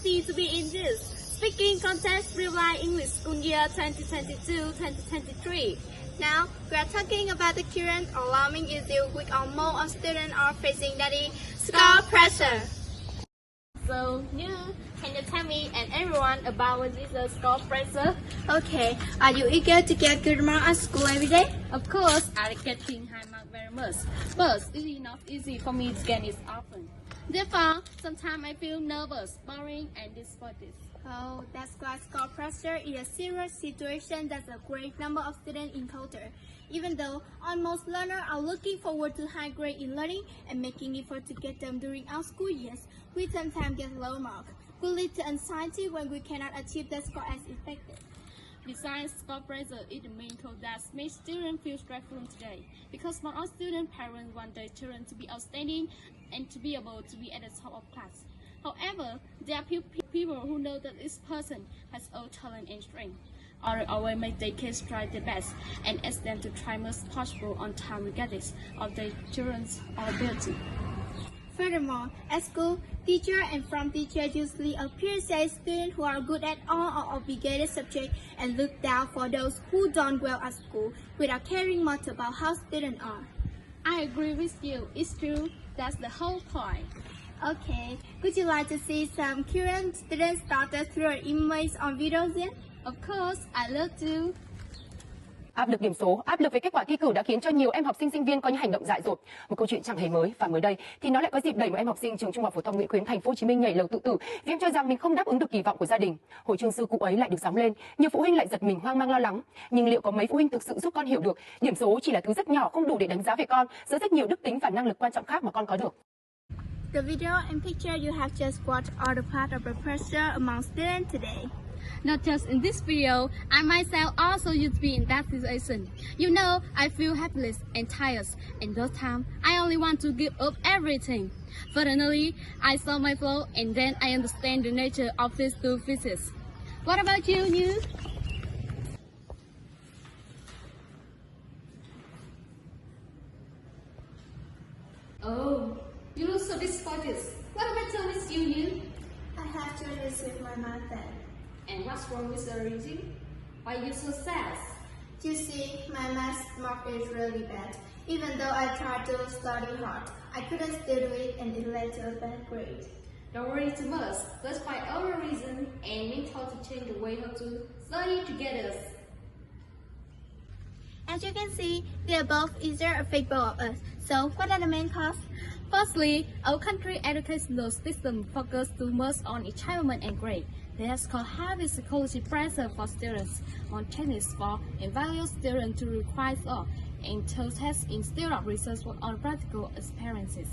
happy to be in this speaking contest Reply English School Year 2022-2023. Now, we are talking about the current alarming issue which most of students are facing, that is score pressure. So, can you tell me and everyone about what is the score pressure? Okay, are you eager to get good marks at school every day? Of course, I like getting high marks very much, but it's not easy for me to get it often. Therefore, sometimes I feel nervous, boring, and disappointed. Oh, that's why score pressure is a serious situation that a great number of students encounter. Even though almost learners are looking forward to high grade in learning and making effort to get them during our school years, we sometimes get low marks, could lead to anxiety when we cannot achieve the score as expected. Besides, score pressure is the main cause that makes students feel stressful today, because most student parents want their children to be outstanding and to be able to be at the top of class. However, there are people who know that this person has all talent and strength, or always make their kids try their best and ask them to try most possible on time regardless of their children's ability. Furthermore, at school, teachers and from teachers usually appreciate students who are good at all or obligated subjects and look down for those who don't well at school without caring much about how students are. I agree with you. It's true. That's the whole point. Okay, would you like to see some current students started through an image on videos then? Of course, I love to. Áp lực điểm số, áp lực về kết quả thi cử đã khiến cho nhiều em học sinh sinh viên có những hành động dại dột. Một câu chuyện chẳng hề mới, và mới đây thì nó lại có dịp đẩy một em học sinh trường Trung học phổ thông Nguyễn Khuyến thành phố Hồ Chí Minh nhảy lầu tự tử vì em cho rằng mình không đáp ứng được kỳ vọng của gia đình. Hồi chuông sư cụ ấy lại được gióng lên, nhiều phụ huynh lại giật mình hoang mang lo lắng. Nhưng liệu có mấy phụ huynh thực sự giúp con hiểu được điểm số chỉ là thứ rất nhỏ không đủ để đánh giá về con giữa rất nhiều đức tính và năng lực quan trọng khác mà con có được? The video and picture you have just watched are the part of the pressure among students today. Not just in this video, I myself also used to be in that situation. You know, I feel helpless and tired, and those times I only want to give up everything. Finally, I saw my flaw, and then I understand the nature of these two physics. What about you, Như? Oh, you look so disappointed. What matter with you, Như? I have to receive my math then. And what's wrong with the reading? Why are you so sad? You see, my math mark is really bad. Even though I tried to study hard, I couldn't still do it and it led to a bad grade. Don't worry too much. Let's find our reason and make how to change the way how to study together. As you can see, the above is a fake both of us. So, what are the main causes? Firstly, our country educational system focuses too much on achievement and grade. That's called heavy psychology pressure for students on techniques for evaluate students to require and to test instead of research on practical experiences.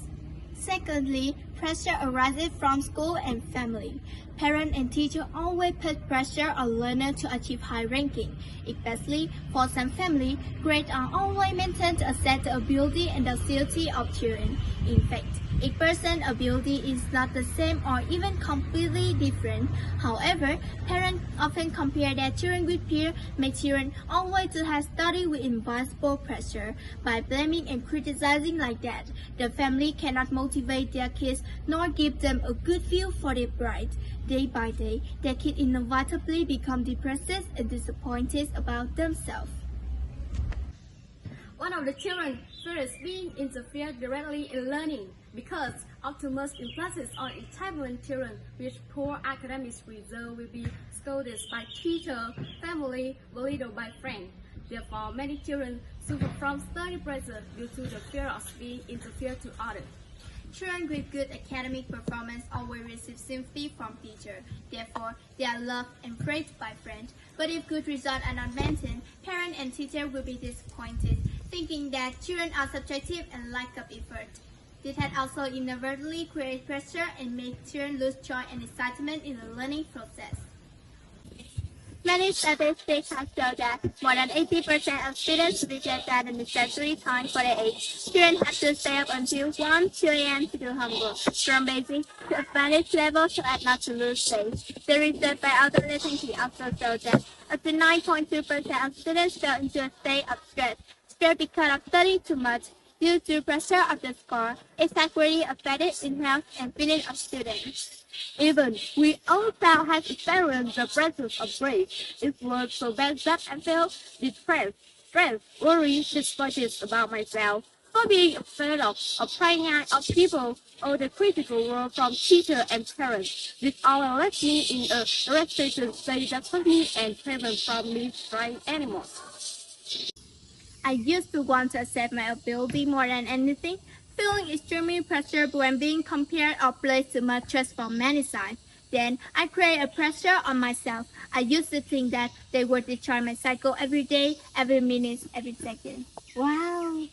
Secondly, pressure arises from school and family. Parents and teachers always put pressure on learners to achieve high ranking. Especially for some families, grades are always maintained to assess the ability and docility of children. In fact, a person's ability is not the same or even completely different. However, parents often compare their children with peers, make children always to have studied with invincible pressure. By blaming and criticizing like that, the family cannot motivate their kids nor give them a good feel for their pride. Day by day, their kids inevitably become depressed and disappointed about themselves. One of the children fears being interfered directly in learning because of too much emphasis on achievement. Children with poor academic results will be scolded by teacher, family, belittled by friends. Therefore, many children suffer from study pressure due to the fear of being interfered to others. Children with good academic performance always receive sympathy from teachers. Therefore, they are loved and praised by friends. But if good results are not maintained, parents and teachers will be disappointed, thinking that children are subjective and lack of effort. This had also inadvertently created pressure and made children lose joy and excitement in the learning process. Many statistics have shown that more than 80% of students reject that the necessary time for their age. Students have to stay up until 1 p.m. to do homework, from basic to advanced level so as not to lose space. The research by Dtnt also showed that up to 9.2% of students fell into a state of stress because of studying too much. Due to pressure of the score, it has greatly affected in health and feeling of students. Even we ourselves have experienced the pressure of grades. It was so bad that I felt depressed, stressed, worried, disappointed about myself. For being afraid of opinion of people or the critical role from teacher and parents. This all left me in a restricted state that put me and prevent from me trying anymore. I used to want to accept my ability more than anything, feeling extremely pressured when being compared or placed too much stress from many sides. Then I created a pressure on myself. I used to think that they would destroy my cycle every day, every minute, every second. Wow!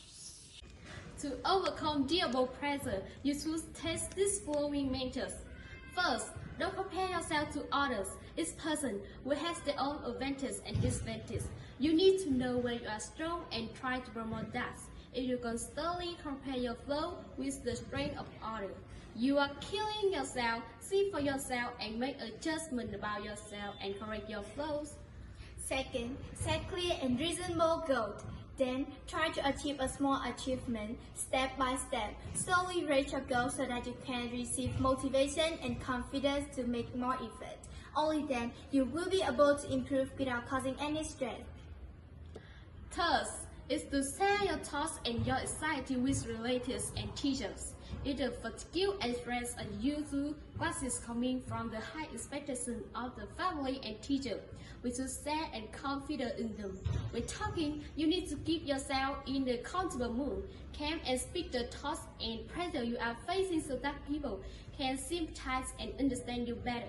To overcome durable pressure, you should test these following measures. First, don't compare yourself to others. Each person will have their own advantages and disadvantages. You need to know where you are strong and try to promote that. If you constantly compare your flow with the strength of others, you are killing yourself. See for yourself and make adjustments about yourself and correct your flows. Second, set clear and reasonable goals. Then, try to achieve a small achievement step by step. Slowly reach your goal so that you can receive motivation and confidence to make more effort. Only then, you will be able to improve without causing any stress. Third is to share your thoughts and your anxiety with relatives and teachers. If the fatigue and stress are due to classes coming from the high expectations of the family and teacher, we should share and confident in them. When talking, you need to keep yourself in the comfortable mood, calm and speak the thoughts and pressure you are facing so that people can sympathize and understand you better.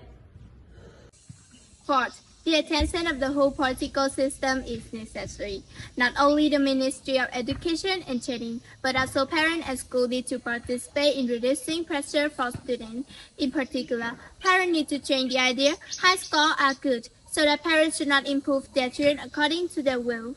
Fourth, the attention of the whole political system is necessary. Not only the Ministry of Education and Training, but also parents and schools need to participate in reducing pressure for students. In particular, parents need to change the idea high scores are good, so that parents should not improve their children according to their will.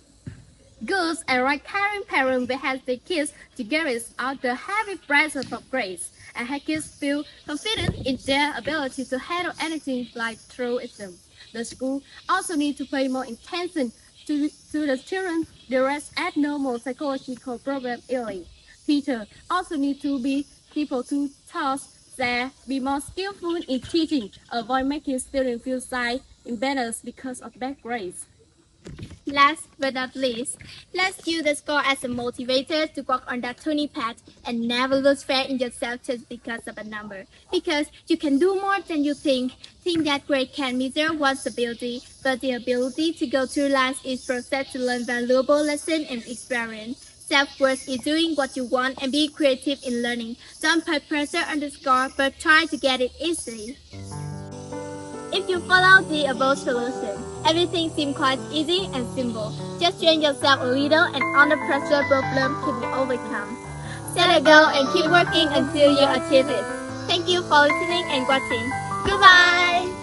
Good and right-caring parents will help their kids to get out the heavy pressure of grades and have kids feel confident in their ability to handle anything life throws at them. The school also need to pay more attention to the children direct at normal psychological problem early. Teachers also need to be people to talk, share, be more skillful in teaching, avoid making students feel shy, embarrassed because of bad grades. Last but not least, let's use the score as a motivator to walk on that tuning path and never lose faith in yourself just because of a number. Because you can do more than you think. Think that grade can measure one's ability, but the ability to go through life is process to learn valuable lessons and experience. Self-worth is doing what you want and be creative in learning. Don't put pressure on the score, but try to get it easily. If you follow the above solution, everything seems quite easy and simple. Just train yourself a little and under pressure problem can be overcome. Set a goal and keep working until you achieve it. Thank you for listening and watching. Goodbye!